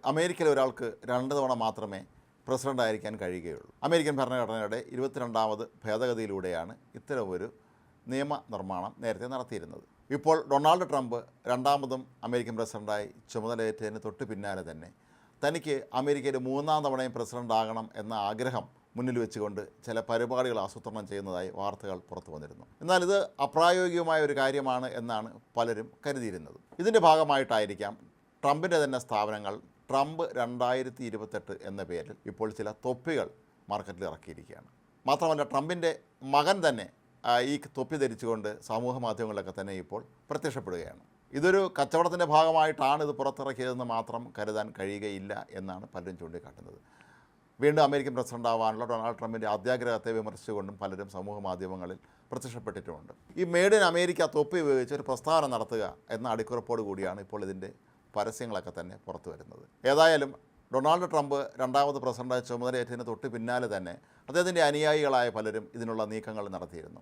അമേരിക്കയിലെ ഒരാൾക്ക് 2 തവണ മാത്രമേ പ്രസിഡൻ്റായിരിക്കാൻ കഴിയുകയുള്ളൂ. അമേരിക്കൻ ഭരണഘടനയുടെ 22ാമത് ഭേദഗതിയിലൂടെയാണ് ഇത്തരമൊരു നിയമനിർമ്മാണം നേരത്തെ നടത്തിയിരുന്നത്. ഇപ്പോൾ ഡൊണാൾഡ് ട്രംപ് രണ്ടാമതും അമേരിക്കൻ പ്രസിഡൻ്റായി ചുമതലയേറ്റതിന് തൊട്ട് പിന്നാലെ തന്നെ തനിക്ക് അമേരിക്കയിൽ 3ാം തവണയും പ്രസിഡൻ്റ് ആകണം എന്ന ആഗ്രഹം മുന്നിൽ വെച്ചുകൊണ്ട് ചില പരിപാടികൾ ആസൂത്രണം ചെയ്യുന്നതായി വാർത്തകൾ പുറത്തു വന്നിരുന്നു. എന്നാൽ ഇത് അപ്രായോഗികമായ ഒരു കാര്യമാണ് എന്നാണ് പലരും കരുതിയിരുന്നത്. ഇതിൻ്റെ ഭാഗമായിട്ടായിരിക്കാം ട്രംപിൻ്റെ തന്നെ സ്ഥാപനങ്ങൾ ട്രംപ് 2028 എന്ന പേരിൽ ഇപ്പോൾ ചില തൊപ്പികൾ മാർക്കറ്റിൽ ഇറക്കിയിരിക്കുകയാണ്. മാത്രമല്ല ട്രംപിൻ്റെ മകൻ തന്നെ ഈ തൊപ്പി ധരിച്ചുകൊണ്ട് സമൂഹ മാധ്യമങ്ങളിലൊക്കെ തന്നെ ഇപ്പോൾ പ്രത്യക്ഷപ്പെടുകയാണ്. ഇതൊരു കച്ചവടത്തിൻ്റെ ഭാഗമായിട്ടാണ് ഇത് പുറത്തിറക്കിയതെന്ന് മാത്രം കരുതാൻ കഴിയുകയില്ല എന്നാണ് പലരും ചൂണ്ടിക്കാട്ടുന്നത്. വീണ്ടും അമേരിക്കൻ പ്രസിഡന്റ് ആവാനുള്ള ഡൊണാൾഡ് ട്രംപിൻ്റെ അത്യാഗ്രഹത്തെ വിമർശിച്ചുകൊണ്ടും പലരും സമൂഹ മാധ്യമങ്ങളിൽ പ്രത്യക്ഷപ്പെട്ടിട്ടുമുണ്ട്. ഈ മെയ്ഡ് ഇൻ അമേരിക്ക തൊപ്പി ഉപയോഗിച്ച് ഒരു പ്രസ്താവന നടത്തുക എന്ന അടിക്കുറപ്പോട് കൂടിയാണ് ഇപ്പോൾ ഇതിൻ്റെ പരസ്യങ്ങളൊക്കെ തന്നെ പുറത്തു വരുന്നത്. ഏതായാലും ഡൊണാൾഡ് ട്രംപ് രണ്ടാമത് പ്രസിഡന്റായി ചുമതലയേറ്റതിന് തൊട്ട് പിന്നാലെ തന്നെ അദ്ദേഹത്തിൻ്റെ അനുയായികളായ പലരും ഇതിനുള്ള നീക്കങ്ങൾ നടത്തിയിരുന്നു.